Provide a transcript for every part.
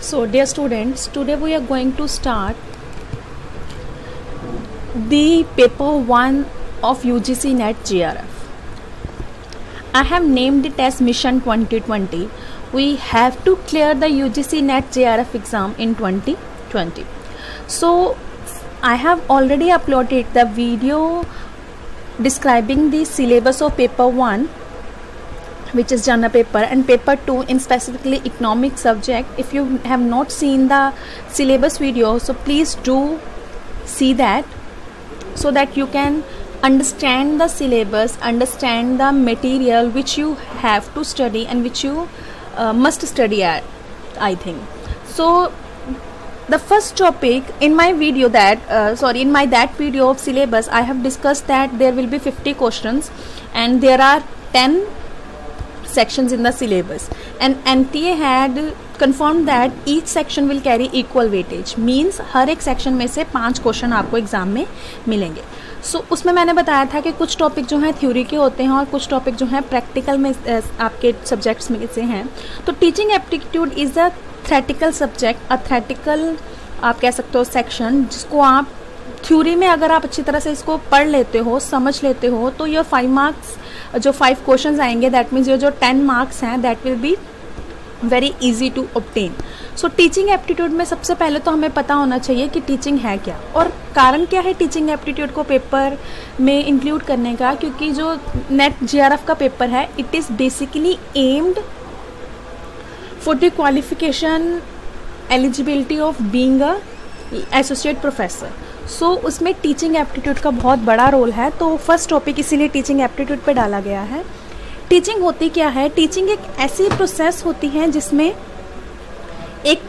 So, dear students, today we are going to start the paper 1 of UGC NET GRF. I have named it as Mission 2020. We have to clear the UGC NET GRF exam in 2020. So, I have already uploaded the video describing the syllabus of paper 1, which is general paper, and paper 2 in specifically economic subject. If you have not seen the syllabus video, so please do see that, so that you can understand the syllabus, understand the material which you have to study and which you must study at, I think. So the first topic in my video that video of syllabus, I have discussed that there will be 50 questions and there are 10 sections in the syllabus, and NTA had confirmed that each section will carry equal weightage, means हर एक section में से 5 question आपको exam में मिलेंगे. सो उसमें मैंने बताया था कि कुछ टॉपिक जो हैं थ्योरी के होते हैं और कुछ टॉपिक जो हैं प्रैक्टिकल में आपके सब्जेक्ट्स में से हैं. तो teaching aptitude is a theoretical subject, a theoretical आप कह सकते हो सेक्शन, जिसको आप थ्योरी में अगर आप अच्छी तरह से इसको पढ़ लेते हो, समझ लेते हो, तो ये 5 मार्क्स जो 5 क्वेश्चंस आएंगे, दैट मीन्स ये जो 10 मार्क्स हैं that will be very easy to obtain. So teaching aptitude में सबसे पहले तो हमें पता होना चाहिए कि टीचिंग है क्या और कारण क्या है टीचिंग एप्टीट्यूड को पेपर में इंक्लूड करने का. क्योंकि जो नेट जीआरएफ का पेपर है, it is basically aimed for the qualification eligibility of being a associate professor. So उसमें टीचिंग एप्टीट्यूड का बहुत बड़ा रोल है. तो फर्स्ट टॉपिक इसीलिए टीचिंग एप्टीट्यूड पे डाला गया है. टीचिंग होती क्या है? टीचिंग एक ऐसी प्रोसेस होती है जिसमें एक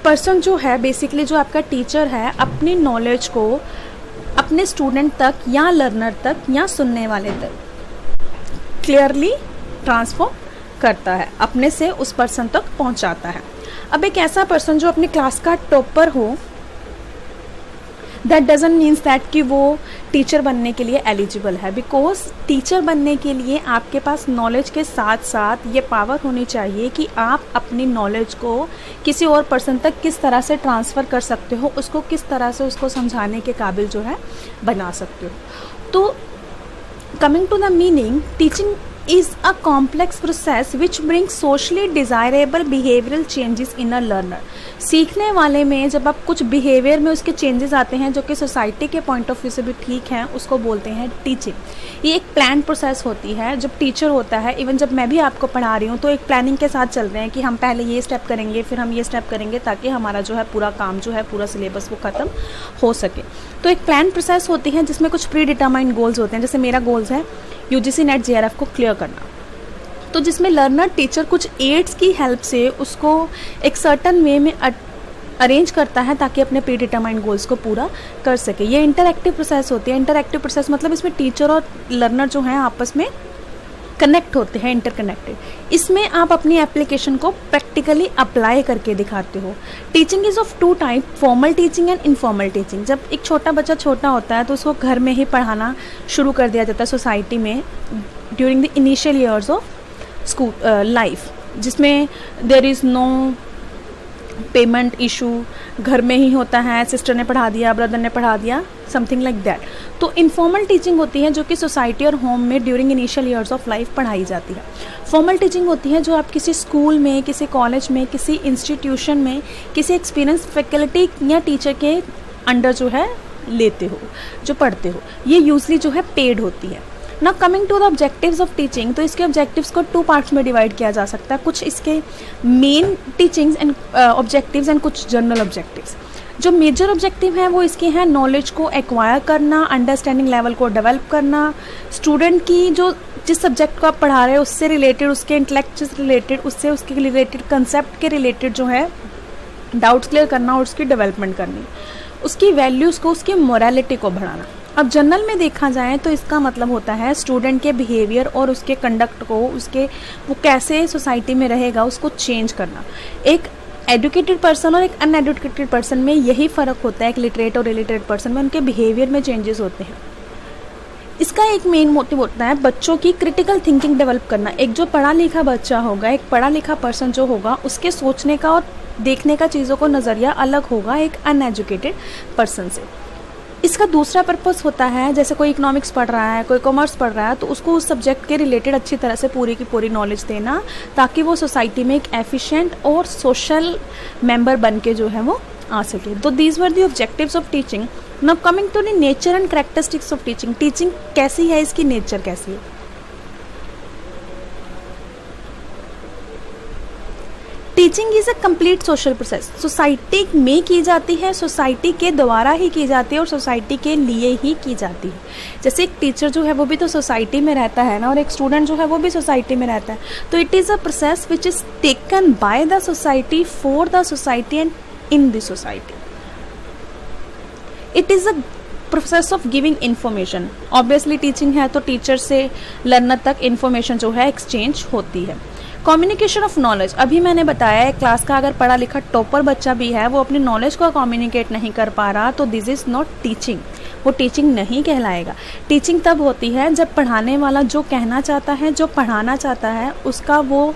पर्सन जो है, बेसिकली जो आपका टीचर है, अपनी नॉलेज को अपने स्टूडेंट तक या लर्नर तक या सुनने वाले तक क्लियरली ट्रांसफर करता है, अपने से उस पर्सन तक पहुंचाता है. अब एक ऐसा पर्सन जो अपनी क्लास का टॉपर हो, दैट डजंट मीन्स दैट कि वो टीचर बनने के लिए एलिजिबल है. बिकॉज टीचर बनने के लिए आपके पास नॉलेज के साथ साथ ये पावर होनी चाहिए कि आप अपनी नॉलेज को किसी और पर्सन तक किस तरह से ट्रांसफ़र कर सकते हो, उसको किस तरह से उसको समझाने के काबिल जो है बना सकते हो. तो coming to the meaning, teaching is a complex process which brings socially desirable behavioral changes in a learner. सीखने वाले में जब आप कुछ बिहेवियर में उसके चेंजेस आते हैं जो कि सोसाइटी के पॉइंट ऑफ व्यू से भी ठीक हैं, उसको बोलते हैं टीचिंग. ये एक प्लान प्रोसेस होती है. जब टीचर होता है, इवन जब मैं भी आपको पढ़ा रही हूँ, तो एक प्लानिंग के साथ चल रहे हैं कि हम पहले ये स्टेप करेंगे, फिर हम ये स्टेप करेंगे, ताकि हमारा जो है पूरा काम जो है, पूरा सिलेबस वो ख़त्म हो सके. तो एक प्लान प्रोसेस होती है जिसमें कुछ प्री डिटरमाइंड गोल्स होते हैं. जैसे मेरा गोल्स है यूजीसी नेट जीआरएफ को क्लियर करना, तो जिसमें लर्नर टीचर कुछ एड्स की हेल्प से उसको एक सर्टन वे में अरेंज करता है ताकि अपने प्री डिटरमाइंड गोल्स को पूरा कर सके. ये इंटरएक्टिव प्रोसेस होती है. इंटरएक्टिव प्रोसेस मतलब इसमें टीचर और लर्नर जो हैं आपस में कनेक्ट होते हैं, इंटरकनेक्टेड. इसमें आप अपनी एप्लीकेशन को प्रैक्टिकली अप्लाई करके दिखाते हो. Teaching is of 2 type, formal teaching and informal teaching. जब एक छोटा बच्चा छोटा होता है तो उसको घर में ही पढ़ाना शुरू कर दिया जाता है सोसाइटी में during the initial years of school life, जिसमें there is no payment issue, घर में ही होता है, सिस्टर ने पढ़ा दिया, ब्रदर ने पढ़ा दिया, समथिंग लाइक दैट. तो इनफॉर्मल टीचिंग होती है जो कि सोसाइटी और होम में during initial years of life पढ़ाई जाती है. फॉर्मल टीचिंग होती है जो आप किसी स्कूल में, किसी कॉलेज में, किसी इंस्टीट्यूशन में, किसी एक्सपीरियंस फैकल्टी या टीचर के अंडर जो है लेते हो, जो पढ़ते हो. ये यूजली जो है पेड होती है. ना coming to the objectives of teaching, तो इसके ऑब्जेक्टिव्स को 2 पार्ट्स में डिवाइड किया जा सकता है. कुछ इसके main teachings and objectives and कुछ जनरल ऑब्जेक्टिव्स. जो मेजर ऑब्जेक्टिव हैं वो इसके हैं नॉलेज को एक्वायर करना, अंडरस्टैंडिंग लेवल को डेवलप करना, स्टूडेंट की जो जिस सब्जेक्ट को आप पढ़ा रहे हो उससे रिलेटेड, उसके इंटेलेक्ट से रिलेटेड, उससे उसके रिलेटेड कंसेप्ट के रिलेटेड जो है डाउट्स क्लियर करना और उसकी डेवलपमेंट करनी, उसकी वैल्यूज़ को, उसकी मोरालिटी को बढ़ाना. अब जनरल में देखा जाए तो इसका मतलब होता है स्टूडेंट के बिहेवियर और उसके कंडक्ट को, उसके वो कैसे सोसाइटी में रहेगा, उसको चेंज करना. एक एजुकेटेड पर्सन और एक अनएजुकेटेड पर्सन में यही फ़र्क होता है. एक लिटरेट और इलिटरेट पर्सन में उनके बिहेवियर में चेंजेस होते हैं. इसका एक मेन मोटिव होता है बच्चों की क्रिटिकल थिंकिंग डेवलप करना। एक जो पढ़ा लिखा बच्चा होगा, एक पढ़ा लिखा पर्सन जो होगा, उसके सोचने का और देखने का चीज़ों को नज़रिया अलग होगा एक अनएजुकेटेड पर्सन से। इसका दूसरा पर्पस होता है, जैसे कोई इकोनॉमिक्स पढ़ रहा है, कोई कॉमर्स पढ़ रहा है, तो उसको उस सब्जेक्ट के रिलेटेड अच्छी तरह से पूरी की पूरी नॉलेज देना, ताकि वो सोसाइटी में एक एफिशिएंट और सोशल मेंबर बन के जो है वो आ सके। तो these were the objectives of teaching. Now coming to the nature and characteristics of teaching. Teaching कैसी है, इसकी नेचर कैसी है? Teaching is a complete social process. Society में की जाती है, सोसाइटी के द्वारा ही की जाती है और सोसाइटी के लिए ही की जाती है। जैसे एक टीचर जो है वो भी तो सोसाइटी में रहता है ना, और एक स्टूडेंट जो है वो भी सोसाइटी में रहता है। तो it is a process which is taken by the society, for the society and in the society. It is a process of giving information. Obviously teaching है तो टीचर से लर्नर तक इन्फॉर्मेशन जो है एक्सचेंज होती है। कम्युनिकेशन ऑफ नॉलेज, अभी मैंने बताया है क्लास का अगर पढ़ा लिखा टॉपर बच्चा भी है, वो अपनी नॉलेज को कम्युनिकेट नहीं कर पा रहा, तो दिस इज़ नॉट टीचिंग, वो टीचिंग नहीं कहलाएगा। टीचिंग तब होती है जब पढ़ाने वाला जो कहना चाहता है, जो पढ़ाना चाहता है, उसका वो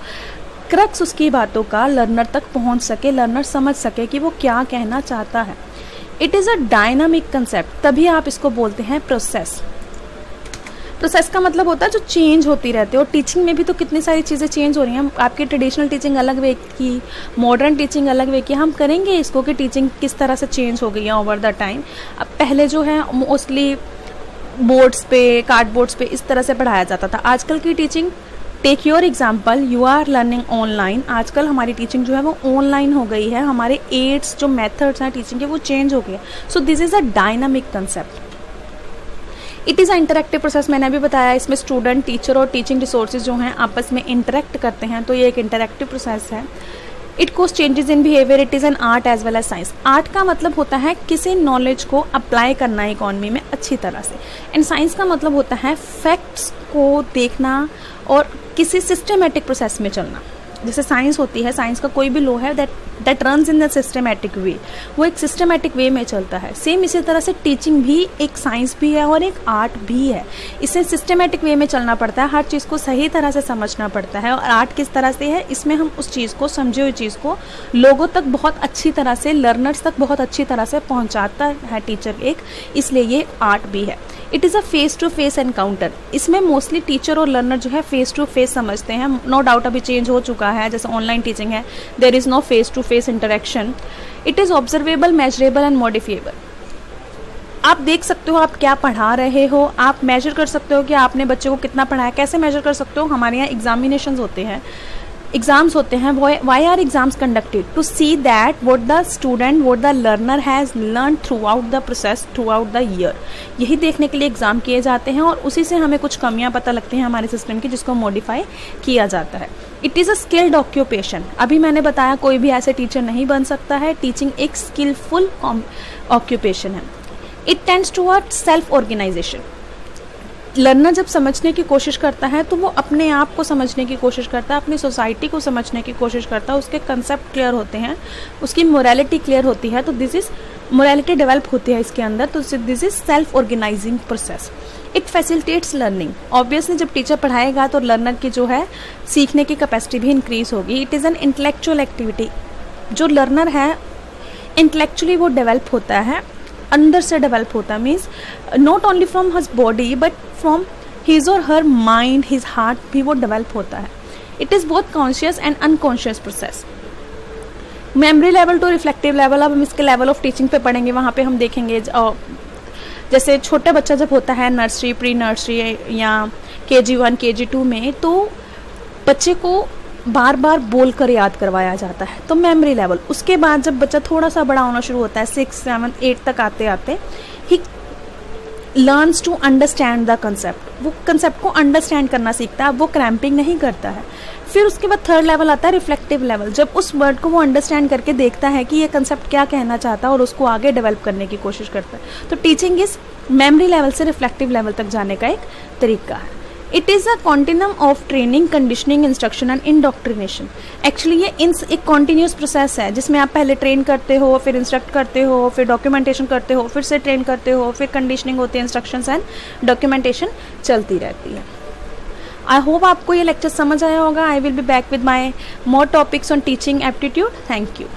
क्रक्स उसकी बातों का लर्नर तक पहुंच सके, लर्नर समझ सके कि वो क्या कहना चाहता है। It is a dynamic concept, तभी आप इसको बोलते हैं प्रोसेस। प्रोसेस का मतलब होता है जो चेंज होती रहती है, और टीचिंग में भी तो कितनी सारी चीज़ें चेंज हो रही हैं। आपकी ट्रेडिशनल टीचिंग अलग वे की, मॉडर्न टीचिंग अलग वे की। हम करेंगे इसको कि टीचिंग किस तरह से चेंज हो गई है ओवर द टाइम। अब पहले जो है मोस्टली बोर्ड्स पे, कार्डबोर्ड्स पे इस तरह से पढ़ाया जाता था। आजकल की teaching, take your example, you are learning online. आजकल हमारी टीचिंग जो है वो ऑनलाइन हो गई है। हमारे एड्स जो मेथड्स हैं टीचिंग के वो चेंज हो गए। So this is a dynamic concept. It is a interactive process, मैंने अभी बताया। इसमें स्टूडेंट, टीचर और टीचिंग रिसोर्सेज जो हैं आपस में इंटरेक्ट करते हैं, तो ये एक इंटरेक्टिव प्रोसेस है। It cause changes in behaviour, it is an art as well as science. Art का मतलब होता है किसी नॉलेज को अप्लाई करना इकॉनमी में अच्छी तरह से, एंड साइंस का मतलब होता है फैक्ट्स को देखना और किसी सिस्टमेटिक प्रोसेस में चलना। जैसे साइंस होती है, साइंस का कोई भी लॉ है that runs in the systematic way, वो एक सिस्टमेटिक वे में चलता है। सेम इसी तरह से टीचिंग भी एक साइंस भी है और एक आर्ट भी है। इसे सिस्टमेटिक वे में चलना पड़ता है, हर चीज़ को सही तरह से समझना पड़ता है। और आर्ट किस तरह से है, इसमें हम उस चीज़ को, समझे हुई चीज़ को लोगों तक बहुत अच्छी तरह से, लर्नर्स तक बहुत अच्छी तरह से पहुँचाता है टीचर एक, इसलिए ये आर्ट भी है। It is a face to face encounter. इसमें मोस्टली टीचर और लर्नर जो है फेस टू फेस समझते हैं। नो डाउट अभी चेंज हो चुका है, जैसे ऑनलाइन टीचिंग है, there is no face to face interaction. It is observable, measurable and modifiable. आप देख सकते हो आप क्या पढ़ा रहे हो, आप मेजर कर सकते हो कि आपने बच्चे को कितना पढ़ाया। कैसे मेजर कर सकते हो? हमारे यहाँ एग्जामिनेशंस होते हैं, एग्जाम्स होते हैं। Why are exams conducted? To see that what the student, what the learner has learn throughout the process, throughout the year. यही देखने के लिए एग्जाम किए जाते हैं, और उसी से हमें कुछ कमियां पता लगती हैं हमारे सिस्टम की, जिसको मॉडिफाई किया जाता है। It is a skilled occupation. अभी मैंने बताया कोई भी ऐसे टीचर नहीं बन सकता है। टीचिंग एक स्किलफुल ऑक्यूपेशन है। It tends toward self organisation. Learner जब समझने की कोशिश करता है तो वो अपने आप को समझने की कोशिश करता है, अपनी सोसाइटी को समझने की कोशिश करता है। उसके कंसेप्ट क्लियर होते हैं, उसकी मोरालिटी क्लियर होती है, तो दिस इज मोरालिटी डेवलप होती है इसके अंदर। तो this is self organising process. It facilitates learning. Obviously जब टीचर पढ़ाएगा तो लर्नर की जो है सीखने की कैपेसिटी भी इंक्रीज होगी। It is an intellectual activity. जो लर्नर है इंटेलेक्चुअली वो डेवलप होता है, अंदर से डेवलप होता है, means not only from his body but from his और हर माइंड, हिज हार्ट भी वो डेवलप होता है। It is both conscious and unconscious process. Memory level to reflective level, अब हम इसके लेवल ऑफ टीचिंग पे पढ़ेंगे, वहाँ पे हम देखेंगे जैसे छोटा बच्चा जब होता है नर्सरी, प्री नर्सरी या KG1 KG2 में, तो बच्चे को बार बार बोलकर याद करवाया जाता है, तो मेमोरी लेवल। उसके बाद जब बच्चा थोड़ा सा बड़ा होना शुरू होता है, 6, 7, 8 तक आते आते ही learns to understand the concept. वो कंसेप्ट को अंडरस्टैंड करना सीखता है, वो क्रैम्पिंग नहीं करता है। फिर उसके बाद थर्ड लेवल आता है रिफ्लेक्टिव लेवल, जब उस वर्ड को वो अंडरस्टैंड करके देखता है कि ये कंसेप्ट क्या कहना चाहता है और उसको आगे डेवलप करने की कोशिश करता है। तो टीचिंग इज मेमोरी लेवल से रिफ्लेक्टिव लेवल तक जाने का एक तरीका है। It is a continuum of training, conditioning, instruction and indoctrination. Actually ये एक कॉन्टिन्यूस प्रोसेस है जिसमें आप पहले ट्रेन करते हो, फिर इंस्ट्रक्ट करते हो, फिर डॉक्यूमेंटेशन करते हो, फिर से ट्रेन करते हो, फिर कंडीशनिंग होती है, इंस्ट्रक्शंस एंड डॉक्यूमेंटेशन चलती रहती है। आई होप आपको ये लेक्चर समझ आया होगा। I will be back with my more topics on teaching aptitude. Thank you.